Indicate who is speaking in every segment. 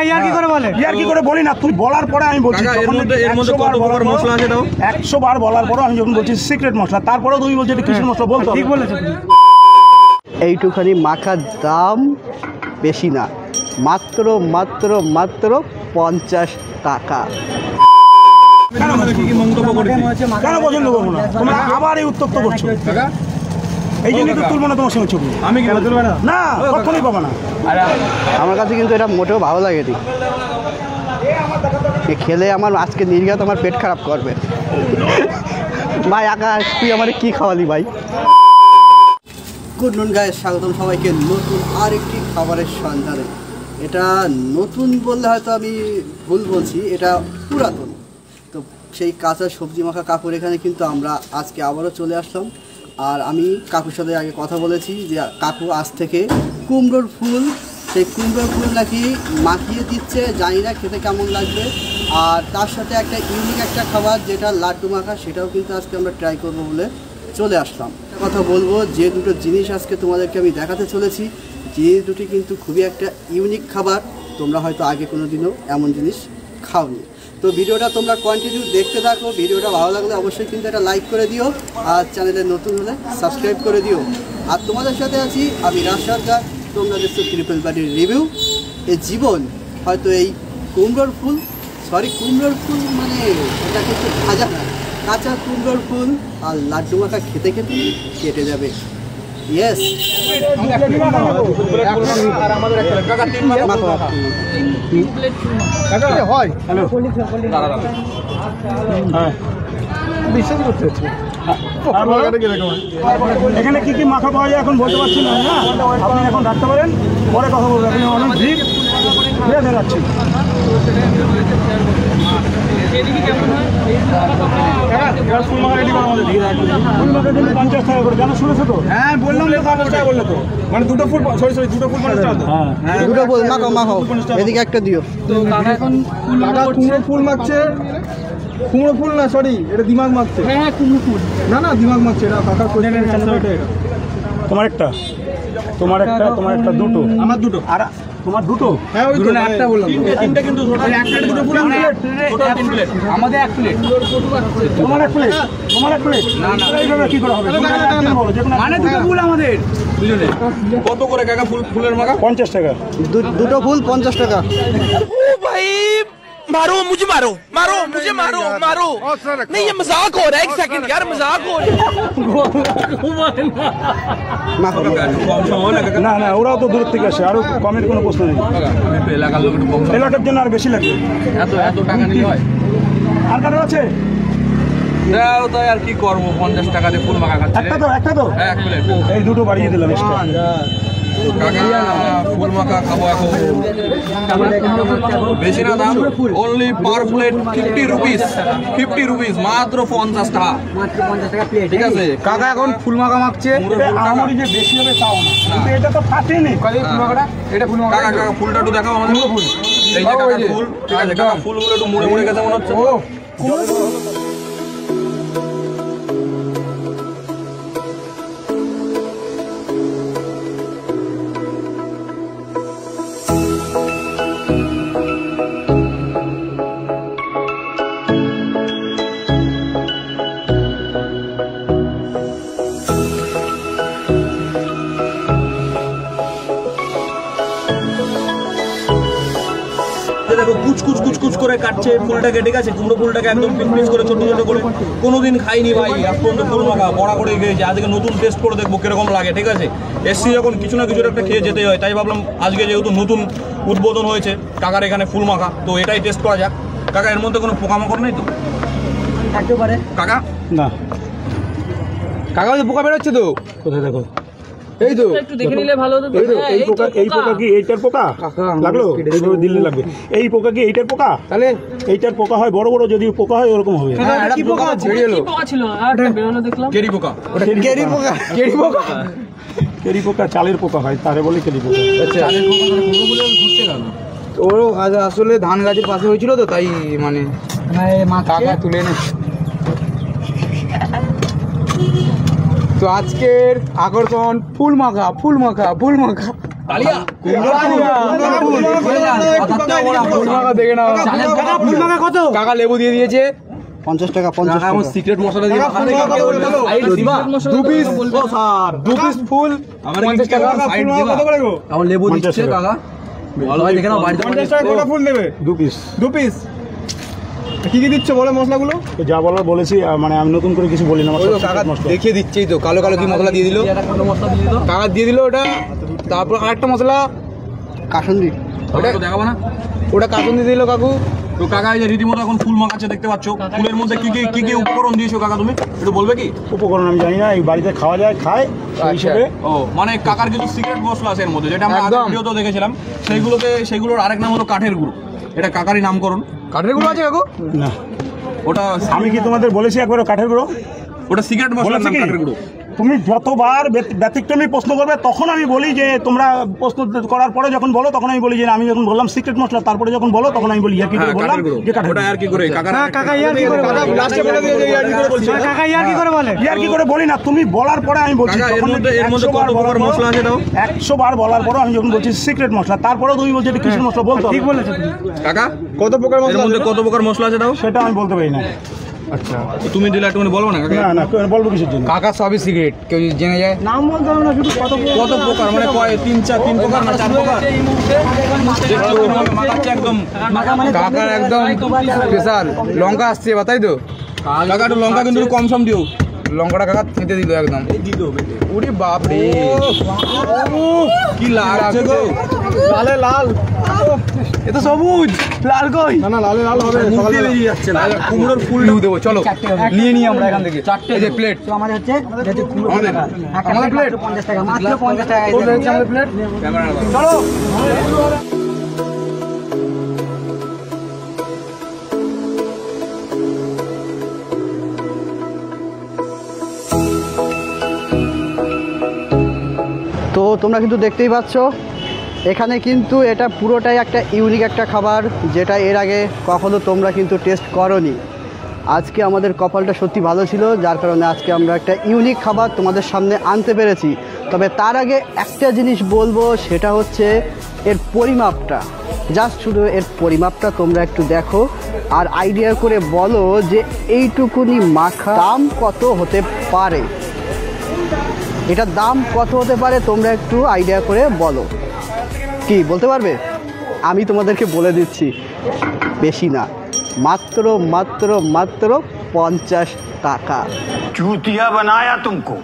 Speaker 1: ইয়ার কি করে বলে?
Speaker 2: ইয়ার কি করে বলি না, তুই বলার পরে আমি বলছি
Speaker 3: এর মধ্যে কত প্রকার মশলা আছে দাও?
Speaker 2: 100 বার বলার পরে আমি যখন বলছি সিক্রেট মশলা, তারপরেও তুমি বলছো এটা কিসের মশলা বলতো?
Speaker 1: ঠিক বলেছো।
Speaker 4: এইটুখানি মাখার দাম বেশি না, মাত্র মাত্র মাত্র 50 টাকা।
Speaker 2: কেন পছন্দ করবো না? তোমরা আবার এই উত্তপ্ত করছো, এই জন্যই তো তুলবো না তোমার সঙ্গে ছবি।
Speaker 3: আমি কেন তুলবো না?
Speaker 2: না, কখনোই পাবো না।
Speaker 4: আমার কাছে কিন্তু এটা মোটেও ভালো লাগেনি, খেলে আমার আজকে নির্ঘাত আমার পেট খারাপ করবে। ভাই আকাশ, তুই আমার কি খাওয়ালি ভাই? গুড নুন গাইস, স্বাগতম সবাইকে নতুন আরেকটি খাবারের সন্ধানে। এটা নতুন বললে হয়তো আমি ভুল বলছি, এটা পুরাতন। তো সেই কাঁচা সবজি মাখা কাকুর এখানে কিন্তু আমরা আজকে আবারও চলে আসলাম। আর আমি কাকুর সাথে আগে কথা বলেছি যে কাকু আজ থেকে কুমড়োর ফুল, সেই কুমড়োর ফুল নাকি মাখিয়ে দিচ্ছে, জানি না খেতে কেমন লাগবে। আর তার সাথে একটা ইউনিক একটা খাবার যেটা লাড্ডু মাখা, সেটাও কিন্তু আজকে আমরা ট্রাই করবো বলে চলে আসলাম। কথা বলবো, যে দুটো জিনিস আজকে তোমাদেরকে আমি দেখাতে চলেছি, জিনিস দুটি কিন্তু খুবই একটা ইউনিক খাবার। তোমরা হয়তো আগে কোনো দিনও এমন জিনিস খাওনি। তো ভিডিওটা তোমরা কন্টিনিউ দেখতে থাকো। ভিডিওটা ভালো লাগলে অবশ্যই কিন্তু একটা লাইক করে দিও, আর চ্যানেলে নতুন হলে সাবস্ক্রাইব করে দিও। আর তোমাদের সাথে আছি আমি রাজ সরকার, তোমরা দেখছো ট্রিপল বাড়ির রিভিউ। এই জীবন হয়তো এই কুমড়োর ফুল মানে এটা কিন্তু ভাজা না, কাঁচা কুমড়োর ফুল আর লাড্ডু মাখা খেতে খেতে কেটে যাবে। ইয়েস,
Speaker 2: এখানে কি কি মাখা পাওয়া যায় এখন বলতে পারছি না, না আপনি এখন রাখতে পারেন, পরে কথা বলবেন। আপনি অনেক ভিড় বেড়ে যাচ্ছি।
Speaker 3: হ্যাঁ বললাম তো, 50 টাকা বললো তো, মানে দুটো ফুল, দুটো ফুল 50 টাকা।
Speaker 4: হ্যাঁ দুটো ফুল মাখো, এদিকে একটা দিও।
Speaker 1: তো কাকা এখন
Speaker 3: কুমড়ো ফুল মাখছে, কুমড়ো ফুল না সরি, এটা দিমাগ মাখছে।
Speaker 1: হ্যাঁ কুমড়ো ফুল
Speaker 3: না দিমাগ মাখছে, এটা কাকা কোজেন।
Speaker 2: তোমার একটা দুটো,
Speaker 3: আমার দুটো,
Speaker 2: আর তোমার দুটো।
Speaker 3: হ্যাঁ ওই দুটো, একটা বললাম, তিনটে কিন্তু একটা দুটো ফুল টোটাল 3 প্লেট।
Speaker 1: আমাদের 1 প্লেট,
Speaker 2: তোমার এক প্লেট না এইভাবে কি করা হবে?
Speaker 1: মানে দুটো ফুল আমাদের
Speaker 3: দুজনে। কত করে কাকা ফুলের মাখা?
Speaker 2: 50 টাকা
Speaker 4: দুটো ফুল 50 টাকা।
Speaker 5: मारो मुझे, मारो नहीं, ये मजाक हो रहा है। 1 सेकंड यार, मजाक हो रहा है।
Speaker 2: না ওরাও তো দূর থেকে আসে, আরো কমের কোনো প্রশ্ন নেই।
Speaker 3: এলাকার লোক একটু কম,
Speaker 2: এলাকার জন্য আর বেশি লাগবে।
Speaker 3: এত টাকা নিলে হয়?
Speaker 2: আর কারো আছে?
Speaker 3: দাও তো আর কি করবো, 50 টাকা দিয়ে ফুল মাখা খাচ্ছে।
Speaker 2: একটা তো
Speaker 3: হ্যাঁ 1 প্লেট।
Speaker 2: এই দুটো বাড়িয়ে দিলাম extra।
Speaker 3: কাকা ফুল মাখা খাবো এখন, বেশি না দাম, অনলি পার প্লেট 50 রুপিস, মাত্র 50 টাকা, ঠিক আছে। কাকা এখন ফুল মাখা মাখছে।
Speaker 2: আমার যে বেশি হবে তাও না, কিন্তু এটা তো ফাটেনি।
Speaker 3: এটা ফুল মাখা। কাকা ফুলটা একটু দেখাও আমাদের। ফুল, এই যে কাকা ফুল, ঠিক আছে। কাকা ফুলগুলো একটু মুড়ে গেছে মনে হচ্ছে। দেখো কুচ করে কাটছে ফুলটাকে, ঠিক আছে। কুমড়ো ফুলটাকে একদম পিস করে ছোট করে। কোনোদিন খাইনি ভাই আজ পর্যন্ত ফুল মাখা, বড়া করে খেয়েছি। আজকে নতুন টেস্ট করে দেখবো কিরকম লাগে, ঠিক আছে। এসছি যখন কিছু না কিছু একটা খেয়ে যেতে হয়, তাই ভাবলাম আজকে যেহেতু নতুন উদ্বোধন হয়েছে কাকার এখানে ফুল মাখা, তো এটাই টেস্ট করা যাক। কাকা এর মধ্যে কোনো পোকামাকড় নেই তো?
Speaker 4: থাকতে পারে
Speaker 3: কাকা
Speaker 2: না,
Speaker 3: কাকা পোকা বেরোচ্ছে তো,
Speaker 2: কোথায় দেখো?
Speaker 3: এই তো
Speaker 1: একটু দেখে নিলে ভালো হতো।
Speaker 2: এই পোকা কি এইটার পোকা লাগলো? এইভাবে দিলে লাগবে। এই পোকা কি এইটার পোকা?
Speaker 3: তাহলে
Speaker 2: এইটার পোকা হয় বড় যদি পোকা হয় ওরকম হবে।
Speaker 1: কি পোকা ছিল? আর একটা বেরোলো দেখলাম।
Speaker 3: কেরি পোকা।
Speaker 2: কেরি পোকা চালের পোকা হয়, তারে বলে কেরি পোকা।
Speaker 3: আচ্ছা, ও আসলে ধান গাছের পাশে হয়েছিল তো, তাই মানে কাকা তুলে এনে। তো আজকের আকর্ষণ ফুল মাখা।
Speaker 2: কাকা লেবু দিয়ে দিয়েছে
Speaker 4: 50 টাকা 50 টাকা
Speaker 3: সিক্রেট মশলা দিয়ে
Speaker 2: দু পিস ফুল 50 টাকা
Speaker 3: আমার লেবু দিচ্ছে কাকা ভালো হয় দেখে নাও বাড়িতে
Speaker 2: 50 টাকা কত ফুল নেবে দু পিস কি কি দিচ্ছ বলে মশলাগুলো যা বলার বলেছি মানে আমি নতুন করে কিছু বলি না কাকা দেখিয়ে দিচ্ছেই তো কালো কালো কি মশলা দিয়ে দিল কাকা দিয়ে দিল ওটা তারপর আরেকটা মশলা
Speaker 4: কাসুন্দি
Speaker 3: ওটা দেখাবো না
Speaker 2: ওটা কাসুন্দি দিল কাকু
Speaker 3: তো কাকা এই যে রীতিমতো এখন ফুল মাখাচ্ছে দেখতে পাচ্ছ ফুলের মধ্যে কি কি উপকরণ দিয়েছো কাকা তুমি একটু বলবে কি
Speaker 2: উপকরণ আমি জানি না এই বাড়িতে খাওয়া যায় খায় সেই হিসেবে
Speaker 3: ও মানে কাকার কিছু সিক্রেট মশলা আছে এর মধ্যে যেটা আমরা আগের ভিডিওতেও দেখেছিলাম সেইগুলোর আরেক নাম হলো কাঠের গুঁড়ো এটা কাকারই নামকরণ
Speaker 2: কাঠের গুঁড়ো আছে কাকু না
Speaker 3: ওটা
Speaker 2: আমি কি তোমাদের বলেছি একবার কাঠের গুঁড়ো
Speaker 3: ওটা সিক্রেট মশলার নাম কাঠের গুঁড়ো
Speaker 2: তুমি যতবার ব্যতিক্রমী প্রশ্ন করবে তখন আমি বলি যে তোমরা প্রশ্ন করার পরে যখন বলো তখন আমি বলি যে আমি যখন বললাম সিক্রেট মশলা তারপরে যখন বলো তখন আমি বলি ইয়ার কি করে বললাম যে
Speaker 3: ওটা আর কি করে
Speaker 2: কাকা ইয়ার কি করে লাস্টে বলে দিয়ে ইয়ার কি করে বলছো কাকা ইয়ার কি করে বলে ইয়ার কি করে বলি না তুমি বলার পরে আমি বলছি
Speaker 3: এর মধ্যে কত প্রকার মশলা আছে দাও
Speaker 2: 100 বার বলার পরে আমি যখন বলছি সিক্রেট মশলা তারপরেও তুমি বলছো এটা কিসের মশলা বলতো ঠিক বলেছো
Speaker 3: কাকা কত প্রকার মশলা এর মধ্যে কত প্রকার মশলা আছে দাও
Speaker 2: সেটা আমি বলতে পারি না আচ্ছা
Speaker 3: তুমি দিলে একটু বলবো না কাকা
Speaker 2: না বলবো কিসের জন্য
Speaker 6: কাকা সবই সিগারেট কেউ জেনে যায়
Speaker 2: নাম বলতে হবে না শুধু
Speaker 3: কত প্রকার মানে কয় 3 প্রকার না 4 প্রকার মাখাচ্ছে একদম
Speaker 6: কাকার একদম স্পেশাল লঙ্কা আসছে এবার তাই তো
Speaker 3: কাকা একটু লঙ্কা কিন্তু কম সম দিও
Speaker 6: লঙ্কাটা কাকা থেঁতে দিল একদম উরি বাপ রে
Speaker 3: কি লাগছে গো
Speaker 2: লালে লাল
Speaker 6: এ তো সবুজ লাল কই
Speaker 2: না লালে লাল হবে
Speaker 3: সকালে বেরিয়ে যাচ্ছে না কুমড়োর ফুল
Speaker 6: দেবো চলো নিয়ে নিই আমরা এখান থেকে চারটে যে প্লেট
Speaker 4: আমাদের হচ্ছে যেহেতু
Speaker 6: আমাদের প্লেট
Speaker 4: 50 টাকা মাত্র 50 টাকা
Speaker 6: আমাদের প্লেট
Speaker 2: চলো
Speaker 4: তো তোমরা কিন্তু দেখতেই পাচ্ছ এখানে কিন্তু এটা পুরোটাই একটা ইউনিক একটা খাবার যেটা এর আগে কখনো তোমরা কিন্তু টেস্ট করোনি। আজকে আমাদের কপালটা সত্যি ভালো ছিল যার কারণে আজকে আমরা একটা ইউনিক খাবার তোমাদের সামনে আনতে পেরেছি। তবে তার আগে একটা জিনিস বলবো সেটা হচ্ছে এর পরিমাপটা, জাস্ট শুধু এর পরিমাপটা তোমরা একটু দেখো আর আইডিয়া করে বলো যে এইটুকুনি মাখা দাম কত হতে পারে, এটার দাম কত হতে পারে তোমরা একটু আইডিয়া করে বলো। কি বলতে পারবে? আমি তোমাদেরকে বলে দিচ্ছি, বেশি না, মাত্র মাত্র মাত্র 50 টাকা।
Speaker 2: চুতিয়া বানায়া তুমকো,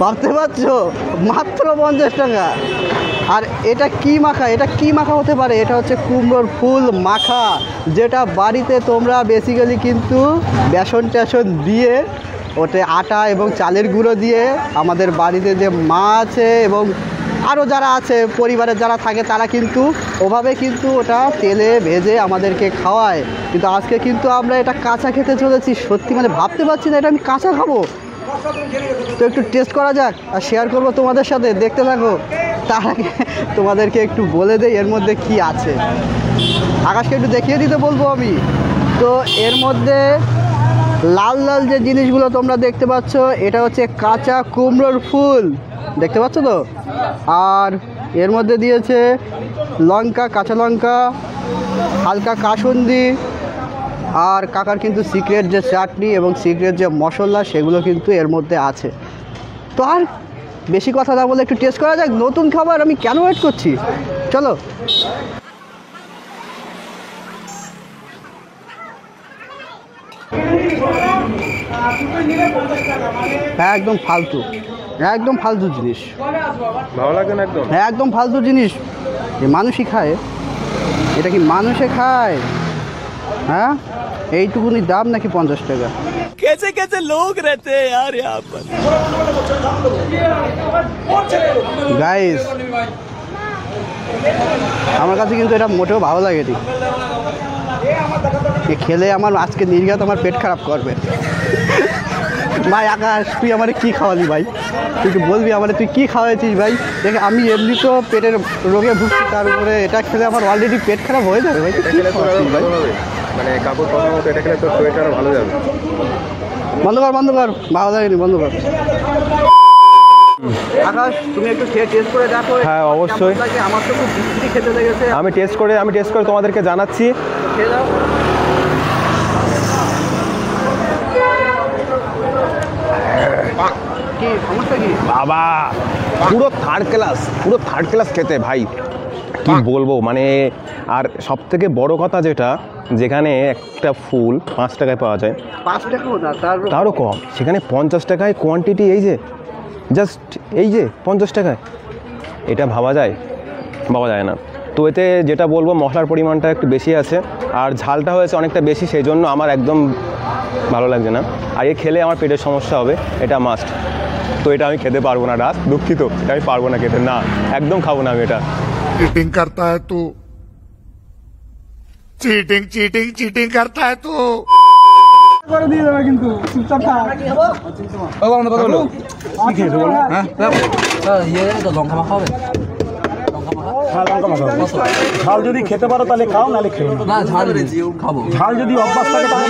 Speaker 4: ভাবতে পারছো? মাত্র 50 টাকা। আর এটা কি মাখা, এটা কি মাখা হতে পারে? এটা হচ্ছে কুমড়োর ফুল মাখা, যেটা বাড়িতে তোমরা বেসিক্যালি কিন্তু বেসন টেসন দিয়ে ওতে আটা এবং চালের গুঁড়ো দিয়ে আমাদের বাড়িতে যে মা আছে এবং আরও যারা আছে পরিবারের যারা থাকে তারা কিন্তু ওভাবে কিন্তু ওটা তেলে ভেজে আমাদেরকে খাওয়ায়। কিন্তু আজকে কিন্তু আমরা এটা কাঁচা খেতে চলেছি। সত্যি মানে ভাবতে পারছি না এটা আমি কাঁচা খাবো। তো একটু টেস্ট করা যাক আর শেয়ার করবো তোমাদের সাথে, দেখতে থাকো। তার আগে তোমাদেরকে একটু বলে দেই এর মধ্যে কি আছে। আকাশকে একটু দেখিয়ে দিতে বলবো আমি। তো এর মধ্যে লাল লাল যে জিনিসগুলো তোমরা দেখতে পাচ্ছ এটা হচ্ছে কাঁচা কুমড়োর ফুল, দেখতে পাচ্ছ তো? আর এর মধ্যে দিয়েছে লঙ্কা, কাঁচা লঙ্কা, হালকা কাসুন্দি, আর কাকার কিন্তু সিক্রেট যে চাটনি এবং সিক্রেট যে মশলা সেগুলো কিন্তু এর মধ্যে আছে। তো আর বেশি কথা না বলে একটু টেস্ট করা যাক। নতুন খাবার, আমি কেন ওয়েট করছি, চলো। একদম ফালতু, একদম ফালতু জিনিস,
Speaker 2: ভালো লাগে না একদম,
Speaker 4: একদম ফালতু জিনিস। যে মানুষই খায়, এটা কি মানুষে খায়? হ্যাঁ, এইটুকুনি দাম নাকি 50 টাকা।
Speaker 5: कैसे कैसे लोग रहते हैं यार यहाँ पर।
Speaker 4: গাইস, আমার কাছে কিন্তু এটা মোটেও ভালো লাগেনি। খেলে আমার আজকে নির্ঘাত আমার পেট খারাপ করবে। ভাই আকাশ, তুই আমার কি খাওয়ালি ভাই? তুই একটু বলবি আমার তুই কি খাওয়াইছিস ভাই? দেখ আমি এমনি তো পেটের রোগে ভুগছি, তার উপরে এটা খেলে আমার অলরেডি পেট খারাপ হয়ে যাবে ভাই।
Speaker 2: মানে কাপড় কথা মতো এটা খেলে তোর শরীরটা আরো ভালো যাবে।
Speaker 4: বন্ধ কর, বন্ধ কর, ভালো লাগেনি, বন্ধ কর। আকাশ তুমি একটু খেয়ে টেস্ট করে দেখো।
Speaker 7: হ্যাঁ, অবশ্যই।
Speaker 4: কেমন লাগে? আমার তো খুব বিচ্ছিরি খেতে লেগেছে।
Speaker 7: আমি টেস্ট করে তোমাদেরকে জানাচ্ছি।
Speaker 4: খেয়ে দাও। কি সমস্যা কি?
Speaker 7: বাবা পুরো থার্ড ক্লাস খেতে ভাই, কি বলবো মানে। আর সব থেকে বড় কথা যেটা, যেখানে একটা ফুল 5 টাকায় পাওয়া যায়,
Speaker 4: 5 টাকাও না,
Speaker 7: তারও কম, সেখানে 50 টাকায় কোয়ান্টিটি, এই যে জাস্ট এই যে 50 টাকায়, এটা ভাবা যায় না। তো এতে যেটা বলবো, মশলার পরিমাণটা একটু বেশি আছে, আর ঝালটা হয়েছে অনেকটা বেশি, সেই জন্য আমার একদম ভালো লাগছে না। আর এ খেলে আমার পেটের সমস্যা হবে, এটা মাস্ট। তো এটা আমি খেতে পারবো না, রাস দুঃখিত, এটা আমি পারবো না খেতে, না একদম খাবো না আমি এটা।
Speaker 8: चीटिंग करता है तू, चीटिंग करता है तू।
Speaker 1: করে দিয়ে দেবে কিন্তু চুপচাপ থাক।
Speaker 2: ঝাল যদি খেতে পারো তাহলে খাও, নাহলে খেও না। ঝাল যদি অভ্যাস থাকে তাহলে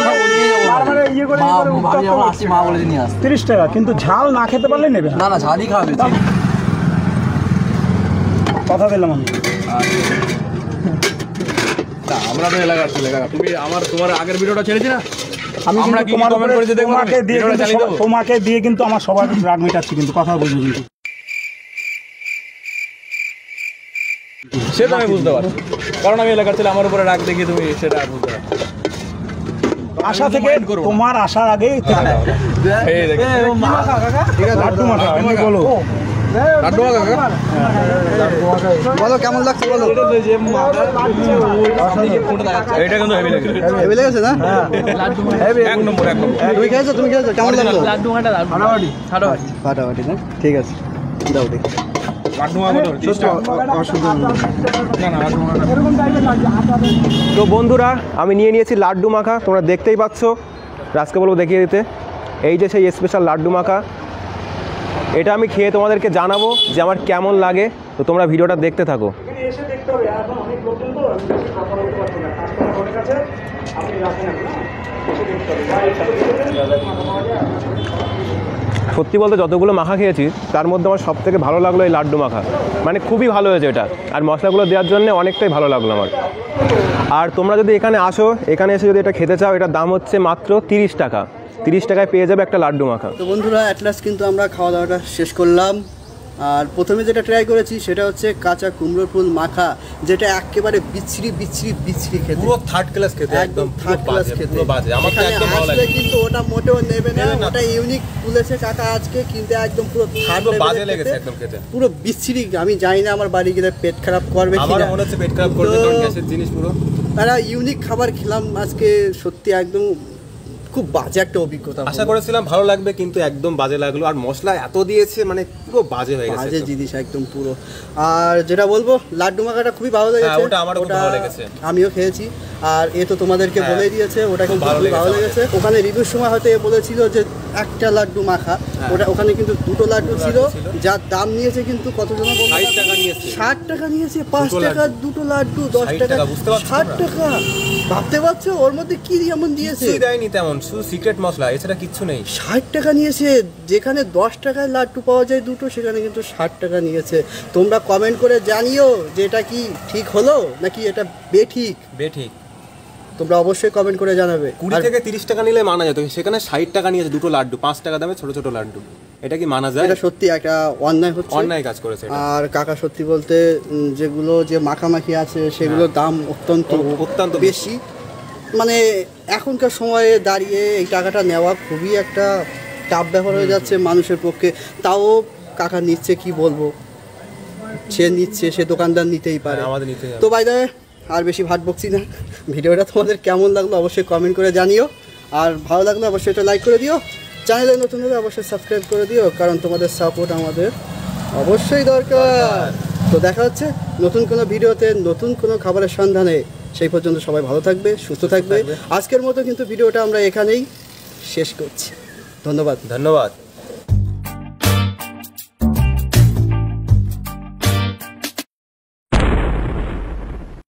Speaker 2: 30 টাকা, কিন্তু ঝাল না খেতে পারলে নেবে না।
Speaker 3: ঝালই খাবে।
Speaker 2: কথা দিলাম আমি।
Speaker 3: আমরা তো এলাকার ছেলে, তুমি তোমার আগের ভিডিওটা ছেড়েছি না, আমরা কি
Speaker 2: তোমার
Speaker 3: কমেন্ট করেছি দেখো,
Speaker 2: তোমাকে দিয়ে কিন্তু আমার সবার রাগ মেটাচ্ছি, কিন্তু কথা বলছি কিন্তু।
Speaker 3: সেটা আমি বুঝতে পারছি, কারণ আমি এলাকার ছেলে, আমার উপরে রাগ দেখি তুমি সেটা বুঝতে পারছো।
Speaker 2: আশা থেকে তোমার আসার আগেই লাড্ডু মাখা বলো,
Speaker 3: লাড্ডু মাখা কাকা
Speaker 4: বলো কেমন লাগছে বলো।
Speaker 3: এটা কিন্তু হেভি লাগছে,
Speaker 4: হেভি লেগেছে না?
Speaker 3: এক নম্বর।
Speaker 4: তুমি খেয়েছো কেমন লাগলো?
Speaker 1: লাড্ডু মাখাটা
Speaker 4: ফাটাফাটি না? ঠিক আছে, দাও দেখি।
Speaker 7: তো বন্ধুরা, আমি নিয়ে নিয়েছি লাড্ডু মাখা, তোমরা দেখতেই পাচ্ছ। রাজকে বলবো দেখিয়ে দিতে, এই যে সেই স্পেশাল লাড্ডু মাখা। এটা আমি খেয়ে তোমাদেরকে জানাবো যে আমার কেমন লাগে, তো তোমরা ভিডিওটা দেখতে থাকো। সত্যি বলতে যতগুলো মাখা খেয়েছি তার মধ্যে আমার সব থেকে ভালো লাগলো এই লাড্ডু মাখা, মানে খুবই ভালো হয়েছে এটা, আর মশলাগুলো দেওয়ার জন্য অনেকটাই ভালো লাগলো আমার। আর তোমরা যদি এখানে আসো, এখানে এসে যদি এটা খেতে চাও, এটার দাম হচ্ছে মাত্র 30 টাকা। 30 টাকায় পেয়ে যাবে একটা লাড্ডু মাখা।
Speaker 4: তো বন্ধুরা, অ্যাট লাস্ট কিন্তু আমরা খাওয়া দাওয়াটা শেষ করলাম। আর প্রথমে যেটা ট্রাই করেছি সেটা হচ্ছে কাঁচা কুমড়োর ফুল মাখা, যেটা একেবারে বিচ্ছিরি খেতে,
Speaker 7: পুরো থার্ড ক্লাস খেতে,
Speaker 4: একদম থার্ড ক্লাস খেতে। আসলে কিন্তু ওটা মোটেও নেবে না, ওটা ইউনিক তুলেছে কাকা আজকে, কিন্তু একদম পুরো থার্ড
Speaker 7: বাজে লেগেছে একদম খেতে,
Speaker 4: পুরো বিচ্ছিরি। আমি জানি না আমার বাড়ি গেলে পেট খারাপ করবে কিনা,
Speaker 7: আমার মনে হচ্ছে পেট খারাপ করবে, কারণ গ্যাসের জিনিস পুরো।
Speaker 4: তারা ইউনিক খাবার খেলাম আজকে, সত্যি একদম খুব বাজে একটা অভিজ্ঞতা।
Speaker 7: আশা করেছিলাম ভালো লাগবে, কিন্তু একদম বাজে লাগলো। আর মশলা এত দিয়েছে, মানে পুরো বাজে হয়ে গেছে,
Speaker 4: বাজে জিনিস একদম পুরো। আর যেটা বলবো, লাড্ডু মাখাটা খুবই ভালো লেগেছে,
Speaker 7: ওটা আমারও খুব ভালো লেগেছে,
Speaker 4: আমিও খেয়েছি। আর এ তো তোমাদেরকে বলেই দিয়েছে, ওটা কিন্তু খুবই ভালো লেগেছে। ওখানে রিভিউর সময় হয়তো এ বলেছিল যে একটা লাড্ডু মাখা, ওখানে কিন্তু 2টো লাড্ডু ছিল, যার দাম নিয়েছে কিন্তু কত জন? 60 টাকা নিয়েছে। 5 টাকা 2টো লাড্ডু, 10 টাকা, 60 টাকা। ভাবতে পারছো ওর মধ্যে কি এমন দিয়েছে?
Speaker 7: কিছুই দেয়নি তেমন, শুধু সিক্রেট মশলা, এছাড়া কিচ্ছু নেই।
Speaker 4: 60 টাকা নিয়েছে, যেখানে 10 টাকায় লাড্ডু পাওয়া যায় 2টো, সেখানে কিন্তু 60 টাকা নিয়েছে। তোমরা কমেন্ট করে জানিও যে এটা কি ঠিক হলো নাকি এটা বেঠিক। তোমরা অবশ্যই কমেন্ট করে জানাবে।
Speaker 7: 20 থেকে 30 টাকা নিলে মানা যেত, সেখানে 60 টাকা নিয়েছে 2টো লাড্ডু, 5 টাকা দামে ছোট ছোট লাড্ডু। এটা কি মানা যায়?
Speaker 4: এটা সত্যি একটা অন্যায় হচ্ছে,
Speaker 7: অন্যায় কাজ করেছে।
Speaker 4: আর কাকা সত্যি বলতে যেগুলো যে মাখামাখি আছে সেগুলোর দাম অত্যন্ত বেশি। মানে এখনকার সময়ে দাঁড়িয়ে এই টাকাটা নেওয়া খুবই একটা টাফ ব্যাপার হয়ে যাচ্ছে মানুষের পক্ষে। তাও কাকা নিচ্ছে, কি বলবো, সে নিচ্ছে, সে দোকানদার নিতেই পারে। তো বাই দ্য ওয়ে, আর বেশি ভাট বকছি না। ভিডিওটা তোমাদের কেমন লাগলো অবশ্যই কমেন্ট করে জানিও, আর ভালো লাগলে অবশ্যই এটা লাইক করে দিও। চ্যানেলে নতুন হলে অবশ্যই সাবস্ক্রাইব করে দিও, কারণ তোমাদের সাপোর্ট আমাদের অবশ্যই দরকার। তো দেখা হচ্ছে নতুন কোনো ভিডিওতে, নতুন কোনো খাবারের সন্ধানে। সেই পর্যন্ত সবাই ভালো থাকবে, সুস্থ থাকবে। আজকের মতো কিন্তু ভিডিওটা আমরা এখানেই শেষ করছি। ধন্যবাদ।